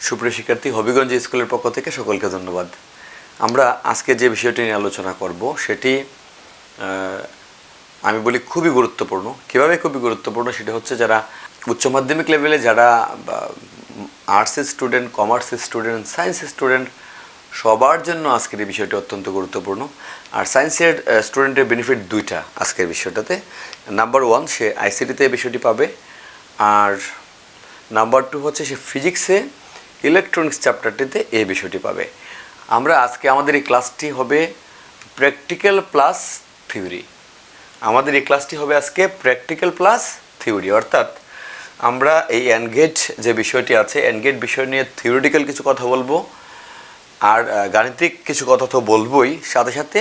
সুপ্রিয় শিক্ষার্থী, হবিগঞ্জ স্কুলের পক্ষ থেকে সকলকে ধন্যবাদ। আমরা আজকে যে বিষয়টি নিয়ে আলোচনা করব সেটি আমি বলি খুবই গুরুত্বপূর্ণ। কীভাবে খুবই গুরুত্বপূর্ণ সেটা হচ্ছে যারা উচ্চ মাধ্যমিক লেভেলে যারা আর্টসের স্টুডেন্ট, কমার্সের স্টুডেন্ট, সায়েন্সের স্টুডেন্ট সবার জন্য আজকের এই বিষয়টি অত্যন্ত গুরুত্বপূর্ণ। আর সায়েন্সের স্টুডেন্টের বেনিফিট দুইটা আজকের বিষয়টাতে। নাম্বার 1, সে আইসিটিতে এই বিষয়টি পাবে, আর নাম্বার 2 হচ্ছে সে ফিজিক্সে ইলেকট্রনিক্স চ্যাপ্টারটিতে এই বিষয়টি পাবে। আমরা আজকে আমাদের এই ক্লাসটি হবে প্র্যাকটিক্যাল প্লাস থিওরি। আমাদের এই ক্লাসটি হবে আজকে প্র্যাকটিক্যাল প্লাস থিওরি, অর্থাৎ আমরা এই এনগেট যে বিষয়টি আছে, এনগেট বিষয় নিয়ে থিওরিটিক্যাল কিছু কথা বলবো, আর গাণিতিক কিছু কথা তো বলবোই, সাথে সাথে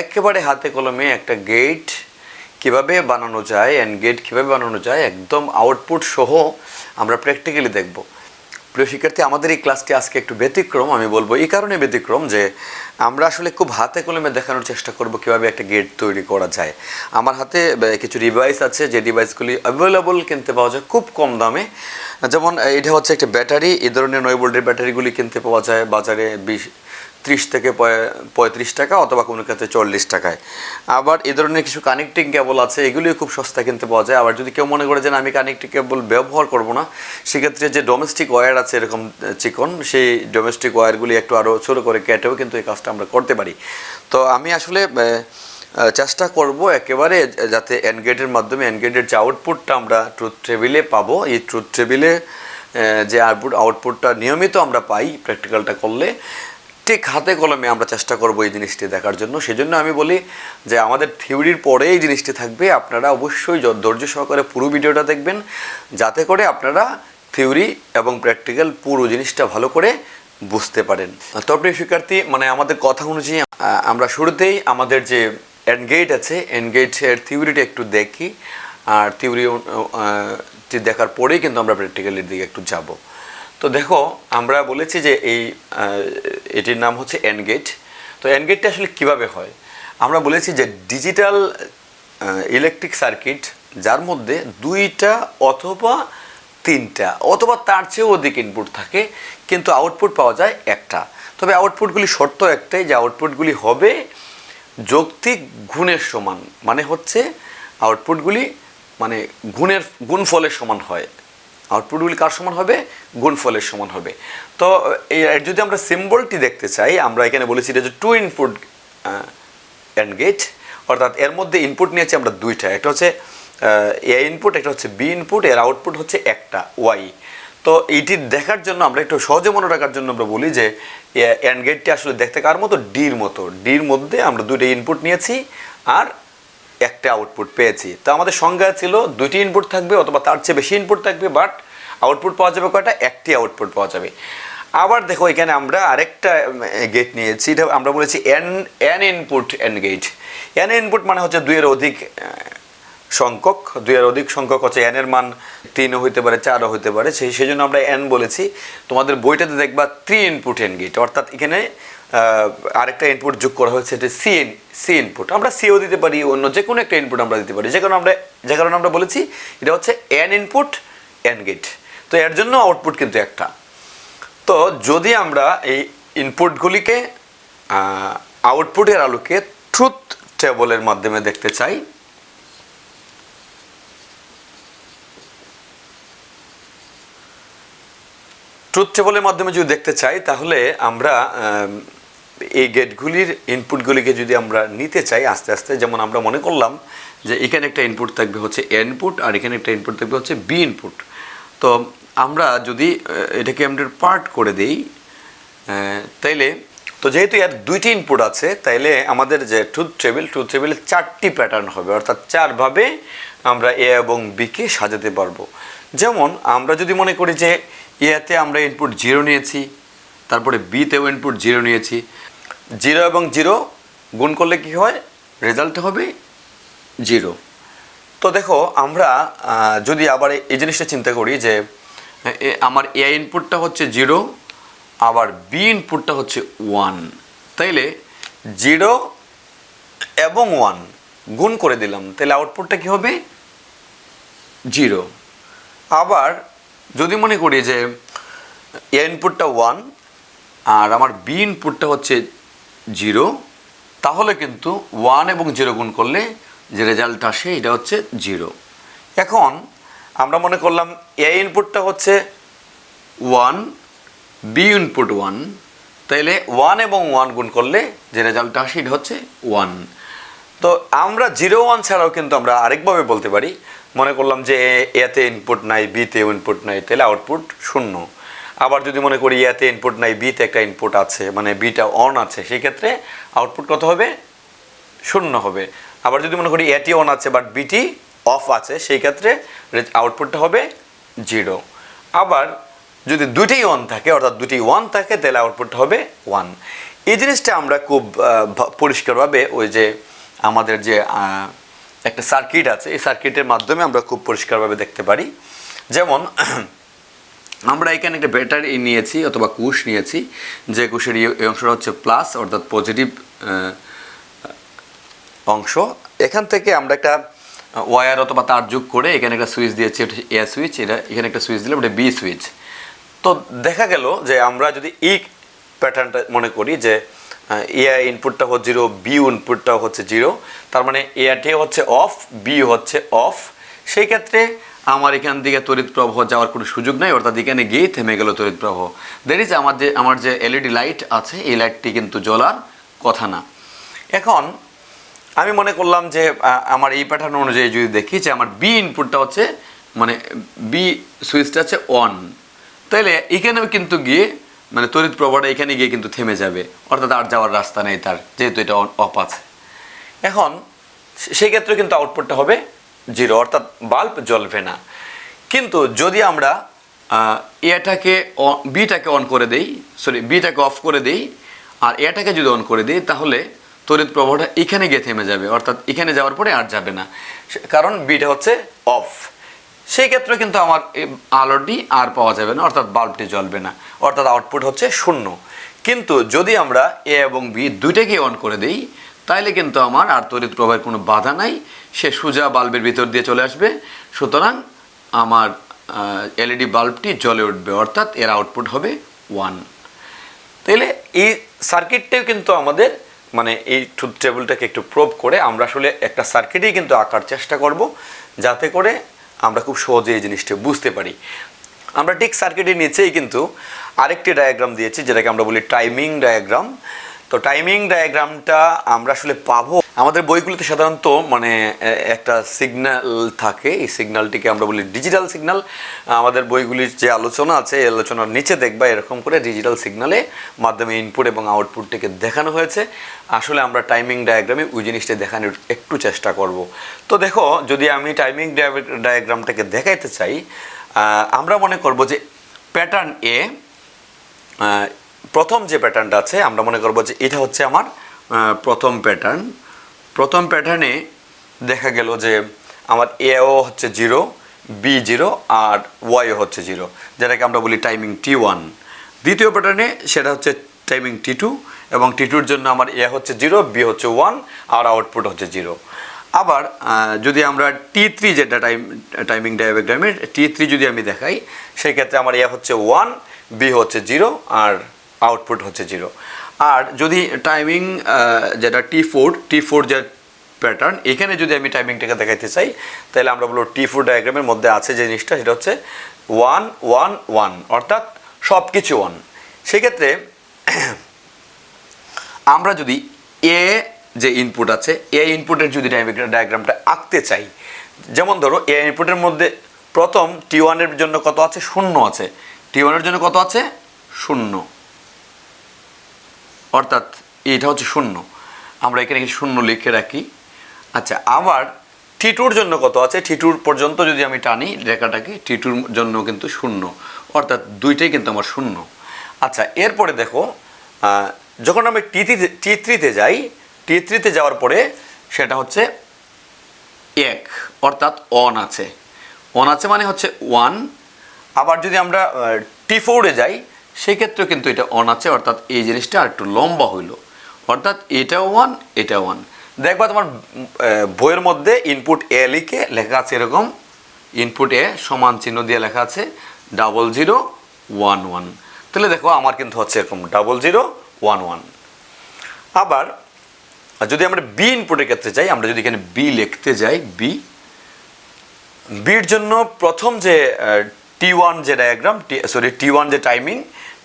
একেবারে হাতে কলমে একটা গেট কীভাবে বানানো যায়, এনগেট কীভাবে বানানো যায় একদম আউটপুট সহ আমরা প্র্যাকটিক্যালি দেখব। প্রিয় শিক্ষার্থী, আমাদের এই ক্লাসটি আজকে একটু ব্যতিক্রম। আমি বলবো এই কারণে ব্যতিক্রম যে আমরা আসলে খুব হাতে কলমে দেখানোর চেষ্টা করব কীভাবে একটা গেট তৈরি করা যায়। আমার হাতে কিছু ডিভাইস আছে, যে ডিভাইসগুলি অ্যাভেলেবল কিনতে পাওয়া যায় খুব কম দামে। যেমন এটা হচ্ছে একটা ব্যাটারি, এই ধরনের 9 ভোল্টের ব্যাটারিগুলি কিনতে পাওয়া যায় বাজারে 30 থেকে 35 টাকা, অথবা কোনো ক্ষেত্রে 40 টাকায়। আবার এই ধরনের কিছু কানেক্টিং কেবল আছে, এগুলিও খুব সস্তা কিনতে পাওয়া যায়। আবার যদি কেউ মনে করে যে আমি কানেক্টিং কেবল ব্যবহার করব না, সেক্ষেত্রে যে ডোমেস্টিক ওয়্যার আছে এরকম চিকন, সেই ডোমেস্টিক ওয়্যারগুলি একটু আরও ছোটো করে কেটেও কিন্তু এই কাজটা আমরা করতে পারি। তো আমি আসলে চেষ্টা করব একেবারে যাতে এনগেটের মাধ্যমে এনগেটের যে আউটপুটটা আমরা ট্রুথ টেবিলে পাবো, এই ট্রুথ টেবিলে যে আউটপুটটা নিয়মিত আমরা পাই প্র্যাকটিক্যালটা করলে, ঠিক হাতে কলমে আমরা চেষ্টা করব এই জিনিসটি দেখার জন্য। সেজন্য আমি বলি যে আমাদের থিওরির পরে এই জিনিসটি থাকবে, আপনারা অবশ্যই ধৈর্য সহকারে পুরো ভিডিওটা দেখবেন, যাতে করে আপনারা থিওরি এবং প্র্যাকটিক্যাল পুরো জিনিসটা ভালো করে বুঝতে পারেন। তো প্রিয় শিক্ষার্থী, আমাদের কথা অনুযায়ী আমরা শুরুতেই আমাদের যে এনগেট আছে, এনগেটের থিওরিটা একটু দেখি, আর থিওরিটি দেখার পরেই কিন্তু আমরা প্র্যাকটিক্যালের দিকে একটু যাব। তো দেখো, আমরা বলেছি যে এটির নাম হচ্ছে এনগেট। তো এনগেটটা আসলে কিভাবে হয় আমরা বলেছি যে ডিজিটাল ইলেকট্রিক সার্কিট যার মধ্যে 2টা অথবা 3টা অথবা তার চেয়েও অধিক ইনপুট থাকে, কিন্তু আউটপুট পাওয়া যায় একটা। তবে আউটপুটগুলি শর্ত একটাই, যে আউটপুটগুলি হবে যৌক্তিক গুণের সমান, মানে হচ্ছে আউটপুটগুলি গুণফলের সমান হয়। আউটপুটগুলি কার সমান হবে? গুণফলের সমান হবে। তো যদি আমরা সিম্বলটি দেখতে চাই, আমরা এখানে বলেছি এটা যে 2 ইনপুট এনগেট, অর্থাৎ এর মধ্যে ইনপুট নিয়েছি আমরা 2টা, একটা হচ্ছে এ ইনপুট, একটা হচ্ছে বি ইনপুট, এর আউটপুট হচ্ছে একটা ওয়াই। তো এইটি দেখার জন্য আমরা একটু সহজে মনে রাখার জন্য আমরা বলি যে এনগেটটি আসলে দেখতে কার মতো? ডির মতো। ডির মধ্যে আমরা 2টা ইনপুট নিয়েছি আর একটা আউটপুট পেয়েছি। তো আমাদের সংজ্ঞা ছিল 2টি ইনপুট থাকবে অথবা তার চেয়ে বেশি ইনপুট থাকবে, বাট আউটপুট পাওয়া যাবে কয়টা? একটি আউটপুট পাওয়া যাবে। আবার দেখো, এখানে আমরা আরেকটা গেট নিয়েছি, এটা আমরা বলেছি N input N gate. N input মানে হচ্ছে 2 এর অধিক সংখ্যক। 2 এর অধিক সংখ্যক হচ্ছে এন এর মান 3ও হইতে পারে, 4ও হইতে পারে, সেই জন্য আমরা এন বলেছি। তোমাদের বইটাতে দেখবা 3 ইনপুট এন গেট, অর্থাৎ এখানে আরেকটা ইনপুট যোগ করা হয়েছে, এটা সি ইনপুট। আমরা সিও দিতে পারি, অন্য যে কোনো একটা ইনপুট আমরা দিতে পারি, যে কারণে আমরা বলেছি এটা হচ্ছে এন ইনপুট এন গেট। তো এর জন্য আউটপুট কিন্তু একটা। তো যদি আমরা এই ইনপুটগুলিকে আউটপুটের আলোকে ট্রুথ টেবলের মাধ্যমে দেখতে চাই, ট্রুথ টেবলের মাধ্যমে যদি দেখতে চাই, তাহলে আমরা এই গেটগুলির ইনপুটগুলিকে যদি আমরা নিতে চাই আস্তে আস্তে, যেমন আমরা মনে করলাম যে এখানে একটা ইনপুট থাকবে হচ্ছে এ ইনপুট, আর এখানে একটা ইনপুট থাকবে হচ্ছে বি ইনপুট। তো আমরা যদি এটাকে আমরা পার্ট করে দিই, তাইলে তো যেহেতু এর 2টি ইনপুট আছে, তাইলে আমাদের যে ট্রুথ টেবিলে 4টি প্যাটার্ন হবে, অর্থাৎ 4ভাবে আমরা এ এবং বিকে সাজাতে পারবো। যেমন আমরা যদি মনে করি যে এতে আমরা ইনপুট 0 নিয়েছি, তারপরে বিতেও ইনপুট 0 নিয়েছি, 0 এবং 0 গুণ করলে কি হয়? রেজাল্ট হবে 0। তো দেখো, আমরা যদি আবার এই জিনিসটা চিন্তা করি যে আমার এ ইনপুটটা হচ্ছে 0, আবার বি ইনপুটটা হচ্ছে 1, তাইলে 0 এবং 1 গুণ করে দিলাম, তাহলে আউটপুটটা কি হবে? 0। আবার যদি মনে করি যে এ ইনপুটটা 1 আর আমার বি ইনপুটটা হচ্ছে 0, তাহলে কিন্তু 1 এবং 0 গুণ করলে যে রেজাল্ট আসে এটা হচ্ছে 0। এখন আমরা মনে করলাম এ ইনপুটটা হচ্ছে 1, বি ইনপুট 1, তাইলে 1 এবং 1 গুণ করলে যে রেজাল্টটা আসে এটা হচ্ছে 1। তো আমরা 0, 1 ছাড়াও কিন্তু আমরা আরেকভাবে বলতে পারি, মনে করলাম যে এতে ইনপুট নাই, বিতে ইনপুট নাই, তাহলে আউটপুট 0। আবার যদি মনে করি এতে ইনপুট নাই, বিতে একটা ইনপুট আছে, মানে বিটা অন আছে, সেই ক্ষেত্রে আউটপুট কত হবে? 0 হবে। আবার যদি মনে করি এটি অন আছে বাট বিটি অফ আছে, সেই ক্ষেত্রে আউটপুটটা হবে 0। আবার যদি দুইটাই অন থাকে, অর্থাৎ দুটি 1 থাকে, তাহলে আউটপুট হবে 1। এই জিনিসটা আমরা খুব পরিষ্কারভাবে ওই যে আমাদের যে একটা সার্কিট আছে, এই সার্কিটের মাধ্যমে আমরা খুব পরিষ্কারভাবে দেখতে পারি। যেমন আমরা এখানে একটা ব্যাটারি নিয়েছি অথবা কোষ নিয়েছি, যে কোষের এই অংশটা হচ্ছে প্লাস, অর্থাৎ পজিটিভ অংশ। এখান থেকে আমরা একটা ওয়্যার অথবা তার যোগ করে এখানে একটা সুইচ দিয়েছি, এটা এ সুইচ, এটা এখানে একটা সুইচ দিলাম, এটা বি সুইচ। তো দেখা গেল যে আমরা যদি এই প্যাটার্নটা মনে করি যে এ ইনপুটটা হচ্ছে 0, বি ইনপুটটাও হচ্ছে 0, তার মানে এটি হচ্ছে অফ, বি হচ্ছে অফ, সেই ক্ষেত্রে আমার এখান থেকে তড়িৎ প্রবাহ যাওয়ার কোনো সুযোগ নাই, অর্থাৎ এখানে গিয়ে থেমে গেল তড়িৎ প্রবাহ। দ্যাট ইজ আমার যে এলইডি লাইট আছে, এই লাইটটি কিন্তু জ্বলার কথা না। এখন আমি মনে করলাম যে আমার এই প্যাটার্ন অনুযায়ী যদি দেখি যে আমার বি ইনপুটটা হচ্ছে, মানে বি সুইচটা হচ্ছে অন, তাহলে এখানেও কিন্তু গিয়ে মানে তড়িৎ প্রবাহটা এখানে গিয়ে কিন্তু থেমে যাবে, অর্থাৎ আর যাওয়ার রাস্তা নেই তার, যেহেতু এটা অফ আছে। এখন সেই ক্ষেত্রে কিন্তু আউটপুটটা হবে 0, অর্থাৎ বাল্ব জ্বলবে না। কিন্তু যদি আমরা এটাকে বিটাকে অন করে দেই, বিটাকে অফ করে দেই, আর এটাকে যদি অন করে দিই, তাহলে তড়িৎ প্রবাহটা এখানে গিয়ে থেমে যাবে, অর্থাৎ এখানে যাওয়ার পরে আর যাবে না, কারণ বিটা হচ্ছে অফ। সেই ক্ষেত্রে কিন্তু আমার আলোটি আর পাওয়া যাবে না, অর্থাৎ বাল্বটি জ্বলবে না, অর্থাৎ আউটপুট হচ্ছে 0। কিন্তু যদি আমরা এ এবং বি দুইটাকে অন করে দেই, তাইলে কিন্তু আমার আর তড়িৎ প্রবাহের কোনো বাধা নাই, সে সোজা বাল্বের ভিতর দিয়ে চলে আসবে, সুতরাং আমার এলইডি বাল্বটি জ্বলে উঠবে, অর্থাৎ এর আউটপুট হবে 1। তাইলে এই সার্কিটটাও কিন্তু আমাদের মানে এই ট্রুথ টেবিলটাকে একটু প্রুভ করে আমরা আসলে একটা সার্কিটেই কিন্তু আঁকার চেষ্টা করব, যাতে করে আমরা খুব সহজে এই জিনিসটা বুঝতে পারি। আমরা ঠিক সার্কিটের নিচেই কিন্তু আরেকটি ডায়াগ্রাম দিয়েছি, যেটাকে আমরা বলি টাইমিং ডায়াগ্রাম। তো টাইমিং ডায়াগ্রামটা আমরা আসলে পাবো আমাদের বইগুলোতে সাধারণত মানে একটা সিগন্যাল থাকে, এই সিগন্যালটিকে আমরা বলি ডিজিটাল সিগন্যাল। আমাদের বইগুলির যে আলোচনা আছে, এই আলোচনার নিচে দেখবা এরকম করে ডিজিটাল সিগন্যালে মাধ্যমে ইনপুট এবং আউটপুটটিকে দেখানো হয়েছে। আসলে আমরা টাইমিং ডায়াগ্রামে ওই জিনিসটা দেখানোর একটু চেষ্টা করব। তো দেখো, যদি আমি টাইমিং ডায়াগ্রামটাকে দেখাইতে চাই, আমরা মনে করব যে প্যাটার্ন এ, প্রথম যে প্যাটার্নটা আছে, আমরা মনে করব যে এটা হচ্ছে আমার প্রথম প্যাটার্ন। প্রথম প্যাটার্নে দেখা গেল যে আমার এও হচ্ছে 0, বি 0 আর ওয়াইও হচ্ছে 0, যেটাকে আমরা বলি টাইমিং T1। দ্বিতীয় প্যাটার্নে সেটা হচ্ছে টাইমিং T2, এবং T2-র জন্য আমার এ হচ্ছে 0, বি হচ্ছে 1 আর আউটপুট হচ্ছে 0। আবার যদি আমরা T3 যেটা টাইমিং ডায়াগ্রামের T3 যদি আমি দেখাই, সেই ক্ষেত্রে আমার এ হচ্ছে 1, বি হচ্ছে 0 আর আউটপুট হচ্ছে 0। আর যদি টাইমিং যেটা T4 যে প্যাটার্ন, এখানে যদি আমি টাইমিংটাকে দেখাইতে চাই, তাহলে আমরা বলবো T4 ডায়াগ্রামের মধ্যে আছে যে জিনিসটা, সেটা হচ্ছে 1 1 1, অর্থাৎ সব কিছু 1। সেক্ষেত্রে আমরা যদি এ যে ইনপুট আছে, এ ইনপুটের যদি ডায়াগ্রামটা আঁকতে চাই, যেমন ধরো এ ইনপুটের মধ্যে প্রথম T1-এর জন্য কত আছে? 0 আছে। T1-এর জন্য কত আছে? 0, অর্থাৎ এটা হচ্ছে 0। আমরা এখানে 0 লিখে রাখি। আচ্ছা, আবার T2-র জন্য কত আছে? T2 পর্যন্ত যদি আমি টানি রেখাটাকে, T2-র জন্য কিন্তু 0, অর্থাৎ দুইটাই কিন্তু আমার 0। আচ্ছা, এরপরে দেখো, যখন আমি T3-তে যাই, T3-তে যাওয়ার পরে সেটা হচ্ছে 1, অর্থাৎ অন আছে। অন আছে মানে হচ্ছে 1। আবার যদি আমরা T4-এ যাই, সেক্ষেত্রেও কিন্তু এটা অন আছে, অর্থাৎ এই জিনিসটা আর একটু লম্বা হইল, অর্থাৎ এটাও 1, এটাও 1। দেখবা তোমার বইয়ের মধ্যে ইনপুট এ লিখে লেখা আছে এরকম, ইনপুট এ সমান চিহ্ন দিয়ে লেখা আছে 00 1 1। তাহলে দেখো আমার কিন্তু হচ্ছে এরকম 00 1 1। আবার যদি আমরা বি ইনপুটের ক্ষেত্রে যাই, আমরা যদি এখানে বি লিখতে যাই, বির জন্য প্রথম যে T1 যে ডায়াগ্রাম, T1 যে টাইমিং,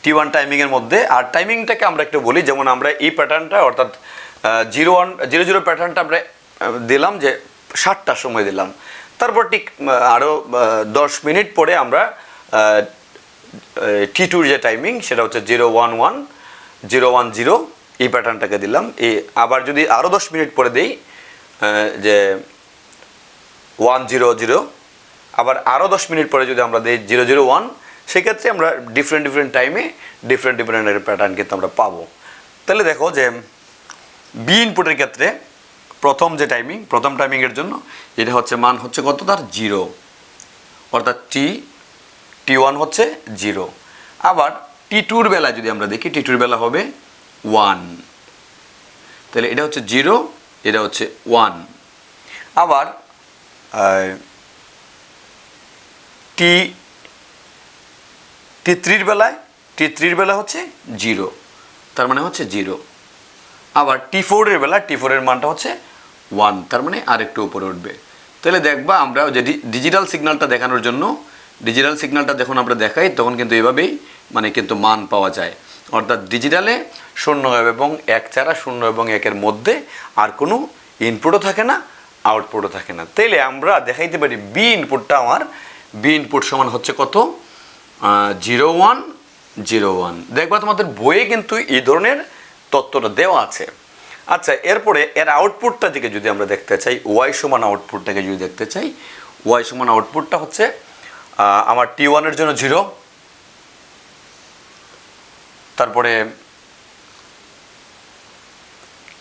T1 টাইমিংয়ের মধ্যে, আর টাইমিংটাকে আমরা একটু বলি, যেমন আমরা এই প্যাটার্নটা অর্থাৎ 0100 প্যাটার্নটা আমরা দিলাম যে 7টার সময় দিলাম, তারপর ঠিক আরও 10 মিনিট পরে আমরা T2 যে টাইমিং সেটা হচ্ছে 011 010 এই প্যাটার্নটাকে দিলাম। এই আবার যদি আরও 10 মিনিট পরে দিই যে 100, আবার আরও 10 মিনিট পরে যদি আমরা দিই 001, সেক্ষেত্রে আমরা ডিফারেন্ট টাইমে ডিফারেন্ট প্যাটার্ন কিন্তু আমরা পাবো। তাহলে দেখো যে বি ইনপুটের ক্ষেত্রে প্রথম যে টাইমিং, প্রথম টাইমিংয়ের জন্য এটা হচ্ছে মান হচ্ছে কত, তার 0, অর্থাৎ T1 হচ্ছে 0। আবার T2 এর বেলা যদি আমরা দেখি, T2 এর বেলা হবে 1, তাহলে এটা হচ্ছে 0, এটা হচ্ছে 1। আবার T3 এর বেলা হচ্ছে 0, তার মানে হচ্ছে 0। আবার T4 এর বেলা, T4 এর মানটা হচ্ছে 1, তার মানে আরেকটু উপরে উঠবে। তাহলে দেখবা আমরা যে ডিজিটাল সিগন্যালটা দেখানোর জন্য, ডিজিটাল সিগন্যালটা যখন আমরা দেখাই তখন কিন্তু এভাবেই মানে কিন্তু মান পাওয়া যায়, অর্থাৎ ডিজিটালে 0 এবং 1 ছাড়া 0 এবং 1-এর মধ্যে আর কোনো ইনপুটও থাকে না, আউটপুটও থাকে না। তাইলে আমরা দেখাইতে পারি বি ইনপুটটা আমার, বি ইনপুট সমান হচ্ছে কত, 0101। দেখবা তোমাদের বইয়ে কিন্তু এই ধরনের তথ্যটা দেওয়া আছে। আচ্ছা, এরপরে এর আউটপুটটা দিকে যদি আমরা দেখতে চাই, ওয়াই সমান আউটপুটটাকে যদি দেখতে চাই, ওয়াই সমান আউটপুটটা হচ্ছে আমার T1 এর জন্য 0, তারপরে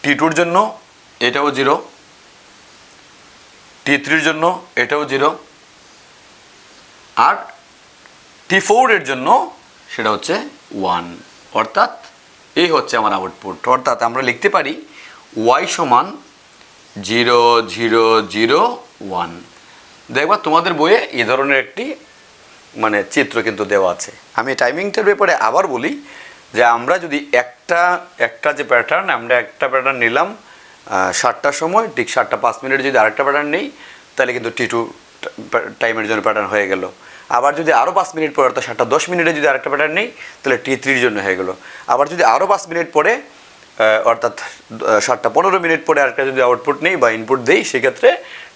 T2 এর জন্য এটাও 0, T3 এর জন্য এটাও 0, আর T4 এর জন্য সেটা হচ্ছে 1, অর্থাৎ এই হচ্ছে আমার আউটপুট। অর্থাৎ আমরা লিখতে পারি y সমান 0001। দেখবা তোমাদের বইয়ে এই ধরনের একটি মানে চিত্র কিন্তু দেওয়া আছে। আমি টাইমিংটার ব্যাপারে আবার বলি যে আমরা যদি একটা যে প্যাটার্ন, আমরা একটা প্যাটার্ন নিলাম 7টার সময়, ঠিক 7টা 5 মিনিটে যদি আরেকটা প্যাটার্ন নেই, তাহলে কিন্তু T2 টাইমের জন্য প্যাটার্ন হয়ে গেল। আবার যদি আরও 5 মিনিট পরে, অর্থাৎ 7টা 10 মিনিটে যদি আরেকটা প্যাটার্ন নেই, তাহলে T3 জন্য হয়ে গেল। আবার যদি আরও 5 মিনিট পরে, অর্থাৎ 7টা 15 মিনিট পরে আরেকটা যদি আউটপুট নেই বা ইনপুট দেই, সেক্ষেত্রে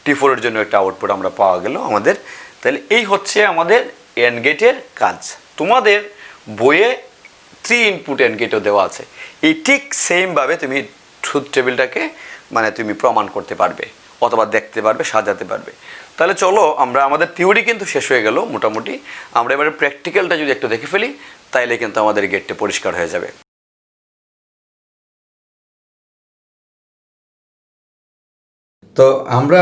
T4 এর জন্য একটা আউটপুট আমরা পাওয়া গেল আমাদের। তাহলে এই হচ্ছে আমাদের এন্ড গেটের কাজ। তোমাদের বইয়ে 3 ইনপুট এন্ড গেটও দেওয়া আছে। এই ঠিক সেমভাবে তুমি ট্রুথ টেবিলটাকে মানে তুমি প্রমাণ করতে পারবে অথবা দেখতে পারবে, সাজাতে পারবে। তাহলে চলো, আমরা আমাদের থিওরি কিন্তু শেষ হয়ে গেল মোটামুটি। আমরা এবারে প্র্যাকটিক্যালটা যদি একটু দেখে ফেলি, তাইলে কিন্তু আমাদের গেটটা পরিষ্কার হয়ে যাবে। তো আমরা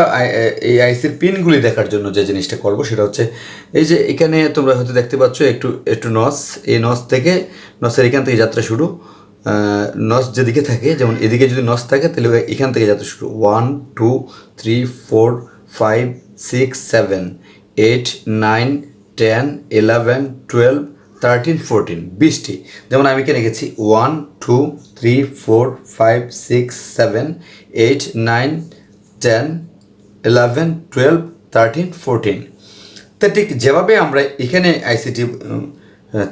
এই আইসির পিনগুলি দেখার জন্য যে জিনিসটা করব সেটা হচ্ছে, এই যে এখানে তোমরা হয়তো দেখতে পাচ্ছ একটু নস, এই নস থেকে, নসের এখান থেকে যাত্রা শুরু। নস যেদিকে থাকে, যেমন এদিকে যদি নস থাকে তাহলে এখান থেকে যাত্রা শুরু। 1 2 3 4 5 6 7 8 9 10 11 12 13 14 20টি। যেমন আমি এখানে লিখেছি 1 2 3 4 5 6 7 8 9 10 11 12 13 14। তো ঠিক যেভাবে আমরা এখানে আইসিটি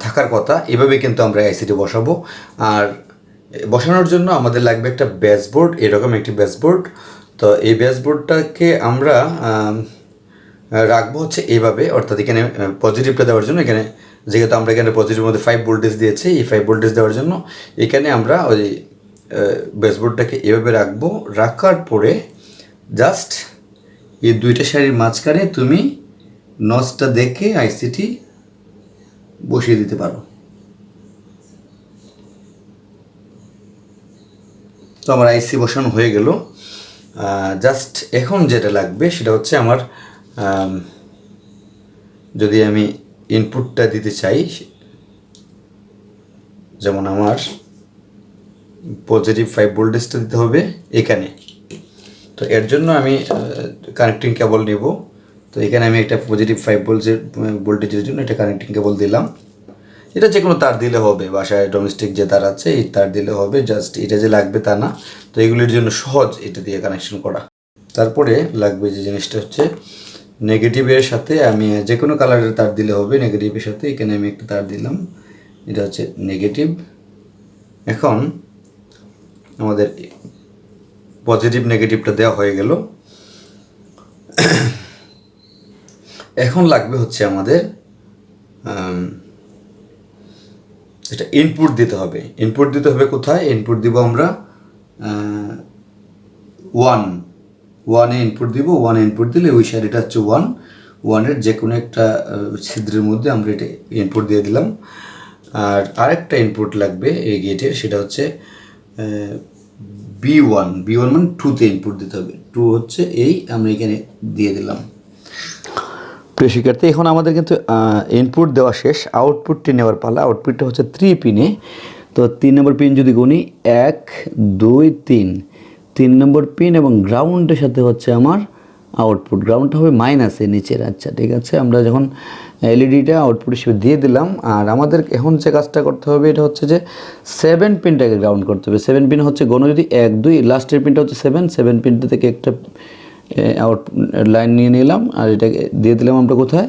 থাকার কথা, এভাবে কিন্তু আমরা আইসিটি বসাবো। আর বসানোর জন্য আমাদের লাগবে একটা বেসবোর্ড, এরকম একটি বেসবোর্ড। তো এই বেসবোর্ডটাকে আমরা রাখবো হচ্ছে এইভাবে, অর্থাৎ এখানে পজিটিভটা দেওয়ার জন্য, এখানে যেহেতু আমরা এখানে পজিটিভের মধ্যে 5 ভোল্টেজ দিয়েছি, এই 5 ভোল্টেজ দেওয়ার জন্য এখানে আমরা ওই বেসবোর্ডটাকে এভাবে রাখবো। রাখার পরে জাস্ট এই দুইটা সারির মাঝখানে তুমি নসটা দেখে আইসিটি বসিয়ে দিতে পারো। তো আমার আইসি বসানো হয়ে গেল। জাস্ট এখন যেটা লাগবে সেটা হচ্ছে আমার, যদি আমি ইনপুটটা দিতে চাই, যেমন আমার পজিটিভ 5 ভোল্টেজটা দিতে হবে এখানে। তো এর জন্য আমি কানেক্টিং কেবল নেব। তো এখানে আমি একটা পজিটিভ 5 ভোল্টেজের জন্য একটা কানেক্টিং কেবল দিলাম। এটা যে কোনো তার দিলে হবে, বাসায় ডোমেস্টিক যে তার আছে এই তার দিলে হবে, জাস্ট এটা যে লাগবে তা না। তো এগুলির জন্য সহজ এটা দিয়ে কানেকশন করা। তারপরে লাগবে যে জিনিসটা হচ্ছে নেগেটিভের সাথে আমি যে কোনো কালারের তার দিলে হবে, নেগেটিভের সাথে এখানে আমি একটা তার দিলাম, এটা হচ্ছে নেগেটিভ। এখন আমাদের পজিটিভ নেগেটিভটা দেওয়া হয়ে গেল। এখন লাগবে হচ্ছে আমাদের এটা ইনপুট দিতে হবে। ইনপুট দিতে হবে কোথায়? ইনপুট দিব আমরা 1-1-এ ইনপুট দিব। 1-এ ইনপুট দিলে ওই সাইডটা হচ্ছে 1-1-এর যে কোনো একটা ছিদ্রের মধ্যে আমরা এটা ইনপুট দিয়ে দিলাম। আর আরেকটা ইনপুট লাগবে এই গেটের, সেটা হচ্ছে B1 মানে 2-তে ইনপুট দিতে হবে। 2 হচ্ছে এই আমরা এখানে দিয়ে দিলাম। প্রিয় শিক্ষার্থী, এখন আমাদের কিন্তু ইনপুট দেওয়া শেষ, আউটপুটটি নেওয়ার পালা। আউটপুটটা হচ্ছে 3 পিনে। তো 3 নম্বর পিন যদি গুনি 1 2 3 নম্বর পিন এবং গ্রাউন্ডের সাথে হচ্ছে আমার আউটপুট। গ্রাউন্ডটা হবে মাইনাসে নিচের। আচ্ছা ঠিক আছে, আমরা যখন এলইডিটা আউটপুট হিসেবে দিয়ে দিলাম, আর আমাদের এখন যে কাজটা করতে হবে এটা হচ্ছে যে 7 পিনটাকে গ্রাউন্ড করতে হবে। 7 পিন হচ্ছে গণ যদি 1 2, লাস্টের পিনটা হচ্ছে 7 পিনটা থেকে একটা আউট লাইন নিয়ে নিলাম আর এটাকে দিয়ে দিলাম আমরা কোথায়?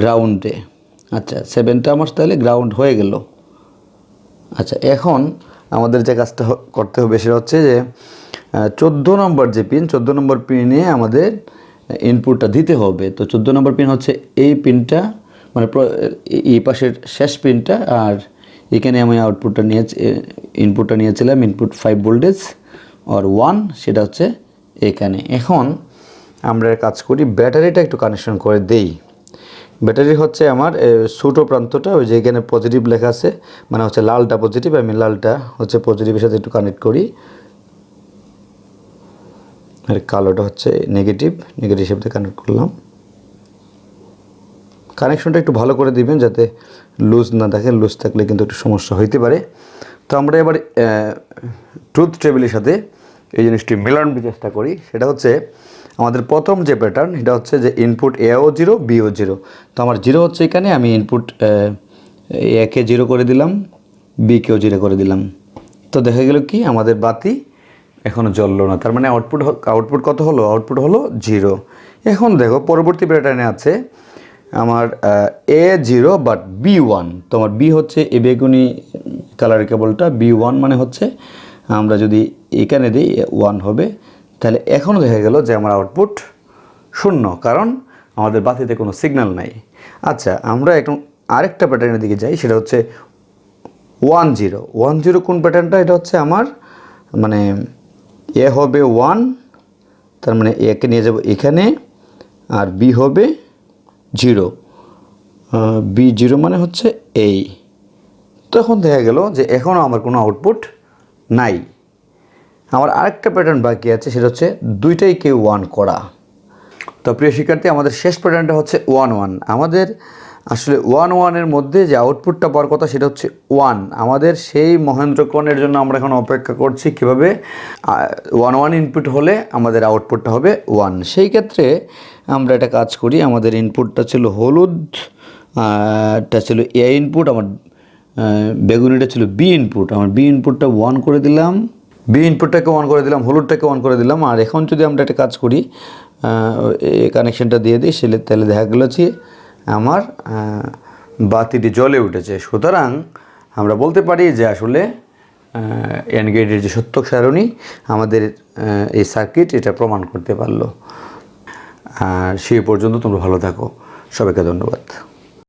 গ্রাউন্ডে। আচ্ছা 7টা আমার তাহলে গ্রাউন্ড হয়ে গেল। আচ্ছা এখন আমাদের যে কাজটা করতে হবে সেটা হচ্ছে যে 14 নম্বর যে পিন, 14 নম্বর পিনে আমাদের ইনপুটটা দিতে হবে। তো 14 নম্বর পিন হচ্ছে এই পিনটা, মানে এই পাশের শেষ পিনটা, আর এখানে আমি আউটপুটটা ইনপুটটা নিয়েছিলাম, ইনপুট 5 ভোল্টেজ আর 1, সেটা হচ্ছে এখানে। এখন আমরা কাজ করি, ব্যাটারিটা একটু কানেকশন করে দেই। ব্যাটারি হচ্ছে আমার ছোটো প্রান্তটা ওই যে এখানে পজিটিভ লেখা আছে, মানে হচ্ছে লালটা পজিটিভ, আমি লালটা হচ্ছে পজিটিভের সাথে একটু কানেক্ট করি, আর কালোটা হচ্ছে নেগেটিভ হিসেবে কানেক্ট করলাম। কানেকশনটা একটু ভালো করে দিবেন যাতে লুজ না থাকে, লুজ থাকলে কিন্তু একটু সমস্যা হইতে পারে। তো আমরা এবার ট্রুথ টেবিলের সাথে এই জিনিসটি মেলানোর চেষ্টা করি। সেটা হচ্ছে আমাদের প্রথম যে প্যাটার্ন, এটা হচ্ছে যে ইনপুট এও 0 বিও 0। তো আমার 0 হচ্ছে এখানে, আমি ইনপুট একে 0 করে দিলাম, বিকেও 0 করে দিলাম। তো দেখা গেল কি আমাদের বাতি এখনও জ্বললো না, তার মানে আউটপুট কত হলো? আউটপুট হলো 0। এখন দেখো পরবর্তী প্যাটার্নে আছে আমার A0 বাট B1। তো আমার বি হচ্ছে এ বেগুনি কালারের কেবলটা, B1 মানে হচ্ছে আমরা যদি এখানে দিই 1 হবে। তাহলে এখনও দেখা গেল যে আমার আউটপুট 0, কারণ আমাদের বাতিতে কোনো সিগন্যাল নাই। আচ্ছা আমরা এখন আরেকটা প্যাটার্নের দিকে যাই, সেটা হচ্ছে 1-0 কোন প্যাটার্নটা? এটা হচ্ছে আমার মানে এ হবে 1, তার মানে একে নিয়ে যাব এখানে, আর বি হবে 0, B0 মানে হচ্ছে এই। তখন দেখা গেল যে এখনও আমার কোনো আউটপুট নাই। আমার আরেকটা প্যাটার্ন বাকি আছে, সেটা হচ্ছে দুইটাই কে 1 করা। তো প্রিয় শিক্ষার্থী, আমাদের শেষ প্যাটার্নটা হচ্ছে 1-1। আমাদের আসলে 1-1-এর মধ্যে যে আউটপুটটা পাওয়ার কথা সেটা হচ্ছে 1। আমাদের সেই মহেন্দ্রক্ষণের জন্য আমরা এখন অপেক্ষা করছি কীভাবে 1-1 ইনপুট হলে আমাদের আউটপুটটা হবে 1। সেই ক্ষেত্রে আমরা একটা কাজ করি, আমাদের ইনপুটটা ছিল হলুদ, টা ছিল এ ইনপুট, আমার বেগুনিটা ছিল বি ইনপুট। আমার বি ইনপুটটা 1 করে দিলাম, বি ইনপুটটাকে 1 করে দিলাম, হলুদটাকে 1 করে দিলাম। আর এখন যদি আমরা একটা কাজ করি, এই কানেকশানটা দিয়ে দিই, তাহলে দেখা গেল যে আমার বাতিটি জ্বলে উঠেছে। সুতরাং আমরা বলতে পারি যে আসলে এন্ড গেটের যে সত্য সারণী আমাদের এই সার্কিট এটা প্রমাণ করতে পারলো। আর সেই পর্যন্ত তোমরা ভালো থাকো, সবাইকে ধন্যবাদ।